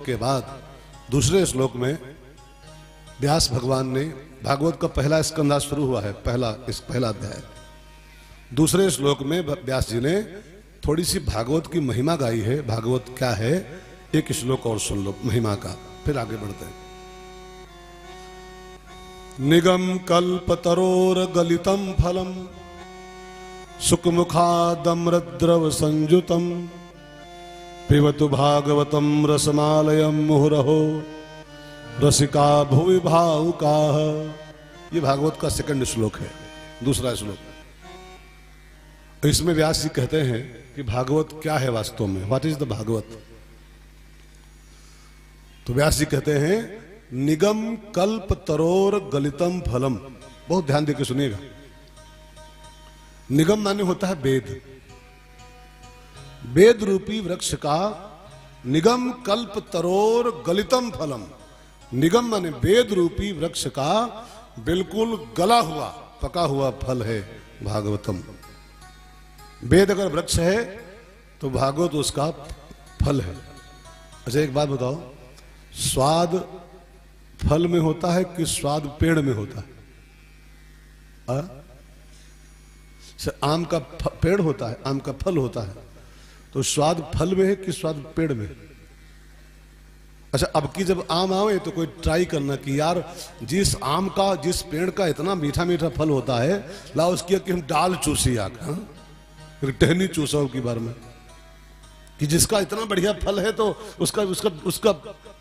के बाद दूसरे श्लोक में व्यास भगवान ने भागवत का पहला स्कंधा शुरू हुआ है, पहला अध्याय। दूसरे श्लोक में व्यास जी ने थोड़ी सी भागवत की महिमा गाई है। भागवत क्या है, एक श्लोक और सुन लो महिमा का, फिर आगे बढ़ते हैं। निगम कल्पतरोर गलितम फलम सुखमुखादमृद्रव संयुतम पिबतु भागवतम रसमालयम मुहुरहो रसिका भुवि भावुकाः। ये भागवत का सेकंड श्लोक है, दूसरा श्लोक। इसमें व्यास जी कहते हैं कि भागवत क्या है वास्तव में, व्हाट इज द भागवत। तो व्यास जी कहते हैं निगम कल्प तरोर गलितम फलम। बहुत ध्यान देकर सुनिएगा। निगम माने होता है वेद, वेद रूपी वृक्ष का निगम कल्प तरोर गलितम फलम। निगम माने वेद रूपी वृक्ष का बिल्कुल गला हुआ पका हुआ फल है भागवतम। वेद अगर वृक्ष है तो भागवत उसका फल है। अच्छा एक बात बताओ, स्वाद फल में होता है कि स्वाद पेड़ में होता है? आम का पेड़ होता है, आम का फल होता है, तो स्वाद फल में है कि स्वाद पेड़ में? अच्छा अब की जब आम आवे तो कोई ट्राई करना कि यार जिस आम का, जिस पेड़ का इतना मीठा मीठा फल होता है, लाओ उसकी कि हम डाल चूसी आग, फिर टहनी चूसा की बार में, कि जिसका इतना बढ़िया फल है तो उसका उसका उसका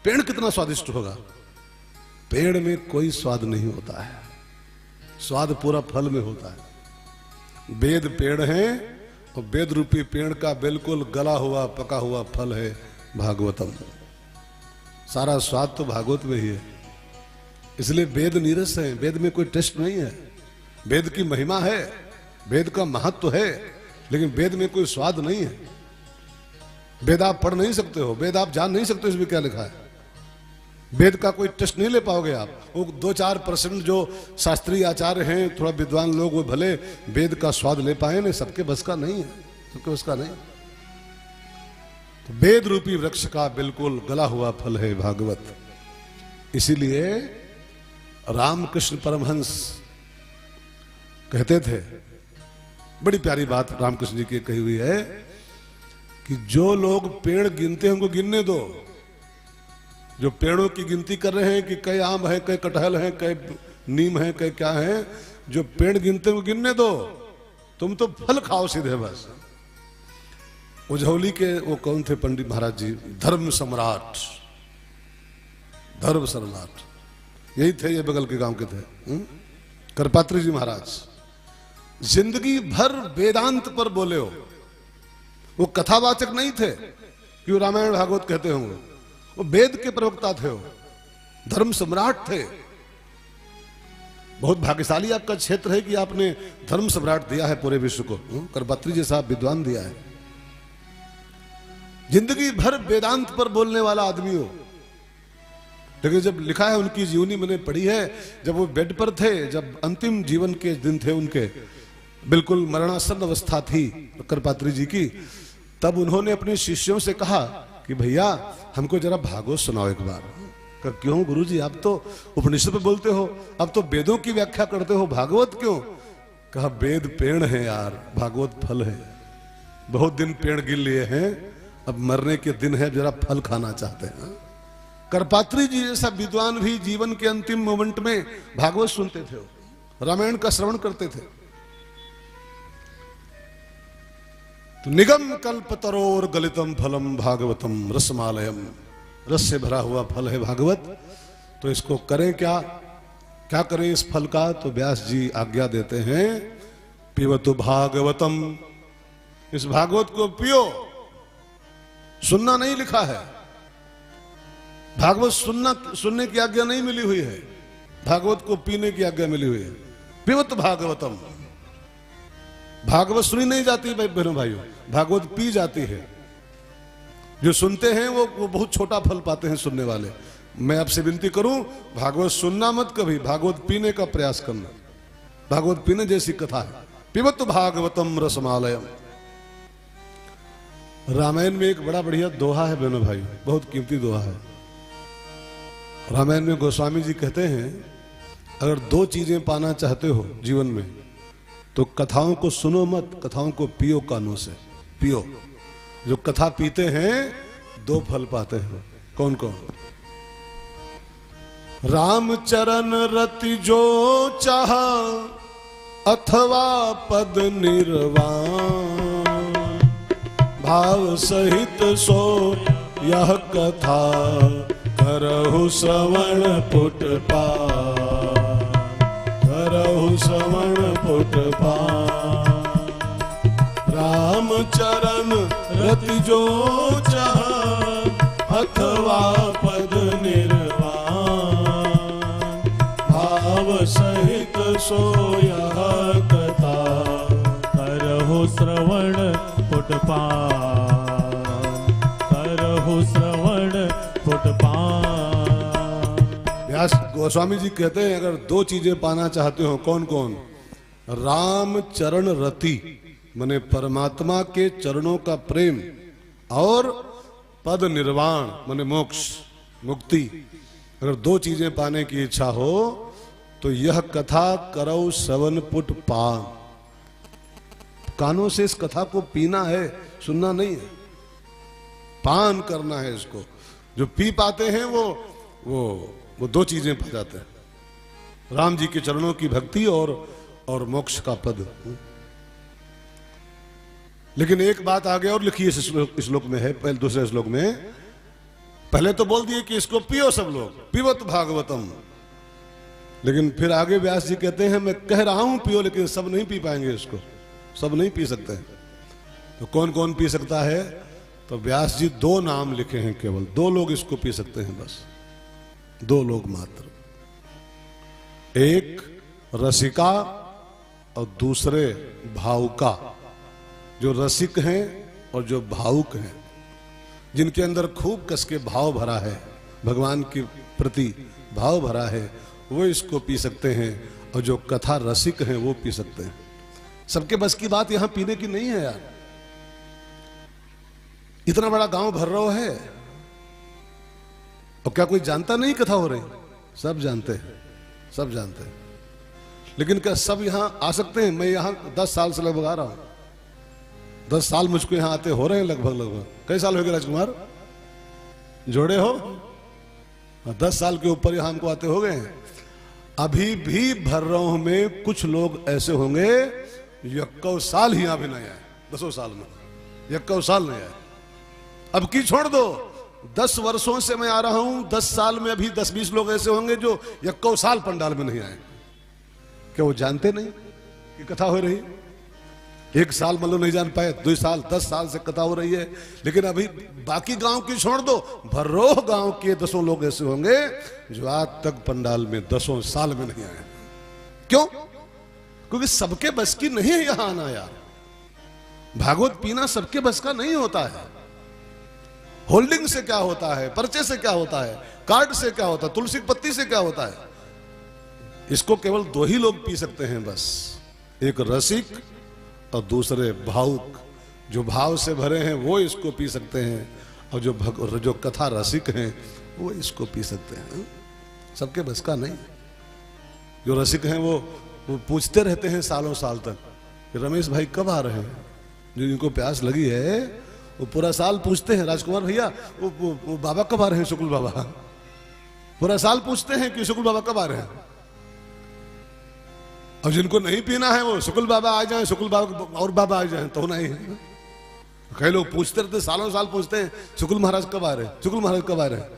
पेड़ कितना स्वादिष्ट होगा। पेड़ में कोई स्वाद नहीं होता है, स्वाद पूरा फल में होता है। वेद पेड़ है और वेद रूपी पेड़ का बिल्कुल गला हुआ पका हुआ फल है भागवतम। सारा स्वाद तो भागवत में ही है, इसलिए वेद नीरस है, वेद में कोई टेस्ट नहीं है। वेद की महिमा है, वेद का महत्व है, लेकिन वेद में कोई स्वाद नहीं है। वेद आप पढ़ नहीं सकते हो, वेद आप जान नहीं सकते इसमें क्या लिखा है। वेद का कोई टेस्ट नहीं ले पाओगे आप। वो 2-4% जो शास्त्रीय आचार्य हैं, थोड़ा विद्वान लोग, वो भले वेद का स्वाद ले पाए नहीं, सबके बस का नहीं है, सबके बस का नहीं। तो वेद रूपी वृक्ष का बिल्कुल गला हुआ फल है भागवत। इसीलिए रामकृष्ण परमहंस कहते थे, बड़ी प्यारी बात रामकृष्ण जी की कही हुई है कि जो लोग पेड़ गिनते हैं उनको गिनने दो। जो पेड़ों की गिनती कर रहे हैं कि कई आम है, कई कटहल है, कई नीम है, कई क्या है, जो पेड़ गिनते हैं गिनने दो, तुम तो फल खाओ सीधे बस। उझौली के वो कौन थे पंडित महाराज जी, धर्म सम्राट, धर्म सम्राट यही थे, ये बगल के गांव के थे, करपात्री जी महाराज। जिंदगी भर वेदांत पर बोले हो, वो कथावाचक नहीं थे कि वो रामायण भागवत कहते होंगे, वो वेद के प्रवक्ता थे, वो धर्म सम्राट थे। बहुत भाग्यशाली आपका क्षेत्र है कि आपने धर्म सम्राट दिया है पूरे विश्व को, करपात्री जी साहब विद्वान दिया है। जिंदगी भर वेदांत पर बोलने वाला आदमी हो, लेकिन जब लिखा है उनकी जीवनी मैंने पढ़ी है, जब वो बेड पर थे, जब अंतिम जीवन के दिन थे उनके, बिल्कुल मरणासन्न अवस्था थी करपात्री जी की, तब उन्होंने अपने शिष्यों से कहा कि भैया हमको जरा भागवत सुनाओ एक बार। क्यों गुरुजी, आप तो उपनिषद पे बोलते हो, अब तो वेदों की व्याख्या करते हो, भागवत क्यों? कहा वेद पेड़ है यार, भागवत फल है। बहुत दिन पेड़ गिन लिए हैं, अब मरने के दिन है, जरा फल खाना चाहते हैं। करपात्री जी जैसा विद्वान भी जीवन के अंतिम मोमेंट में भागवत सुनते थे, रामायण का श्रवण करते थे। तो निगम कल्प तरोर गलितम फलम भागवतम रसमालयम। रस से भरा हुआ फल है भागवत। तो इसको करें क्या, क्या करें इस फल का? तो व्यास जी आज्ञा देते हैं पिबतु भागवतम, इस भागवत को पियो। सुनना नहीं लिखा है, भागवत सुनने की आज्ञा नहीं मिली हुई है, भागवत को पीने की आज्ञा मिली हुई है। पिबत भागवतम, भागवत सुनी नहीं जाती भाई बहनों भाइयों, भागवत पी जाती है। जो सुनते हैं वो बहुत छोटा फल पाते हैं सुनने वाले। मैं आपसे विनती करूं, भागवत सुनना मत कभी, भागवत पीने का प्रयास करना। भागवत पीने जैसी कथा है। पिबत भागवतम रसमालयम। रामायण में एक बड़ा बढ़िया दोहा है बहनों भाई, बहुत कीमती दोहा है। रामायण में गोस्वामी जी कहते हैं अगर दो चीजें पाना चाहते हो जीवन में तो कथाओं को सुनो मत, कथाओं को पियो कानों से पियो। जो कथा पीते हैं दो फल पाते हैं। कौन कौन? राम चरण रति जो चाह अथवा पद निर्वाण, भाव सहित सो यह कथा करहु श्रवण पुट पार, करहु श्रवण पुट पार। राम चरण रति जो चाह अथवा पद निर्वाण, भाव सहित सो यह कथा करहु श्रवण पुट पार, करहु श्रवण पुट पार। व्यास गोस्वामी जी कहते हैं अगर दो चीजें पाना चाहते हो, कौन कौन? राम चरण रति माने परमात्मा के चरणों का प्रेम, और पद निर्वाण माने मोक्ष मुक्ति। अगर दो चीजें पाने की इच्छा हो तो यह कथा करौ श्रवण पुट पान, कानों से इस कथा को पीना है, सुनना नहीं है, पान करना है इसको। जो पी पाते हैं वो दो चीजें पा जाते हैं, राम जी के चरणों की भक्ति और मोक्ष का पद। लेकिन एक बात आगे और लिखी इस श्लोक में है, पहले दूसरे श्लोक में। पहले तो बोल दिए कि इसको पियो सब लोग, पिबत भागवतम, लेकिन फिर आगे व्यास जी कहते हैं मैं कह रहा हूं पियो, लेकिन सब नहीं पी पाएंगे इसको, सब नहीं पी सकते हैं। तो कौन कौन पी सकता है? तो व्यास जी दो नाम लिखे हैं, केवल दो लोग इसको पी सकते हैं, बस दो लोग मात्र। एक रसिका और दूसरे भावुका। जो रसिक हैं और जो भावुक हैं, जिनके अंदर खूब कस के भाव भरा है, भगवान के प्रति भाव भरा है, वो इसको पी सकते हैं। और जो कथा रसिक हैं वो पी सकते हैं। सबके बस की बात यहां पीने की नहीं है यार। इतना बड़ा गांव भर्रव है और क्या कोई जानता नहीं कथा हो रही? सब जानते हैं, सब जानते हैं। लेकिन क्या सब यहां आ सकते हैं? मैं यहां 10 साल से लगभग आ रहा हूं, 10 साल मुझको यहां आते हो रहे हैं लगभग। कई साल हो गए राजकुमार? जोड़े हो? 10 साल के ऊपर यहां हमको आते हो गए हैं। अभी भी भर्रव में कुछ लोग ऐसे होंगे यक्कौ साल ही यहां भी नहीं आए, 10 साल में यक्कौ साल नहीं आए। अब की छोड़ दो, 10 वर्षों से मैं आ रहा हूं, 10 साल में अभी 10-20 लोग ऐसे होंगे जो यक्कौ साल पंडाल में नहीं आए। क्या वो जानते नहीं कि कथा हो रही? 1 साल मतलब नहीं जान पाए, 2 साल 10 साल से कथा हो रही है। लेकिन अभी बाकी गांव की छोड़ दो, भर्रोह गांव के 10 लोग ऐसे होंगे जो आज तक पंडाल में 10 साल में नहीं आए। क्यों? क्योंकि सबके बस की नहीं है यहां आना यार। भागवत पीना सबके बस का नहीं होता है। होल्डिंग से क्या होता है, पर्चे से क्या होता है, कार्ड से क्या होता है, तुलसी पत्ती से क्या होता है? इसको केवल 2 ही लोग पी सकते हैं बस, एक रसिक और दूसरे भावुक। जो भाव से भरे हैं वो इसको पी सकते हैं, और जो कथा रसिक हैं वो इसको पी सकते हैं। सबके बस का नहीं। जो रसिक हैं वो पूछते रहते हैं सालों साल तक कि रमेश भाई कब आ रहे हैं। जो जिनको प्यास लगी है वो पूरा साल पूछते हैं, राजकुमार भैया वो बाबा कब आ रहे हैं, शुक्ल बाबा। पूरा साल पूछते हैं कि शुक्ल बाबा कब आ रहे हैं। अब जिनको नहीं पीना है वो शुक्ल बाबा आ जाए, शुक्ल बाबा और बाबा आ जाए तो नहीं है। कई लोग पूछते रहते, सालों साल पूछते हैं शुक्ल महाराज कब आ रहे हैं, शुक्ल महाराज कब आ रहे हैं।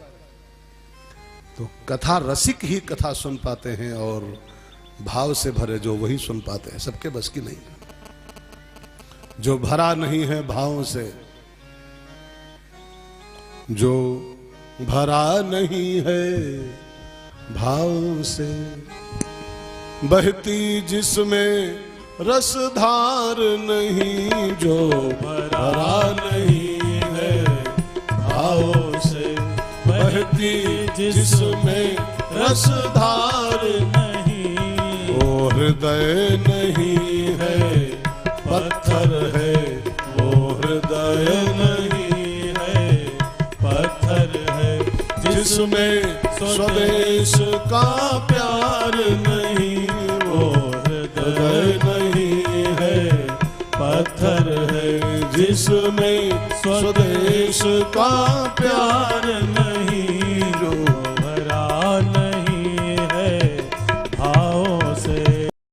तो कथा रसिक ही कथा सुन पाते हैं, और भाव से भरे जो वही सुन पाते हैं। सबके बस की नहीं। जो भरा नहीं है भाव से, जो भरा नहीं है भाव से, बहती जिसमें रसधार नहीं, जो भरा नहीं है भाव से, बहती जिसमें रसधार नहीं, वो हृदय नहीं है पत्थर है, वो हृदय नहीं है पत्थर है, जिसमें स्वदेश का प्यार नहीं, वो हृदय नहीं है, पत्थर है। जिसमें स्वदेश का प्यार नहीं,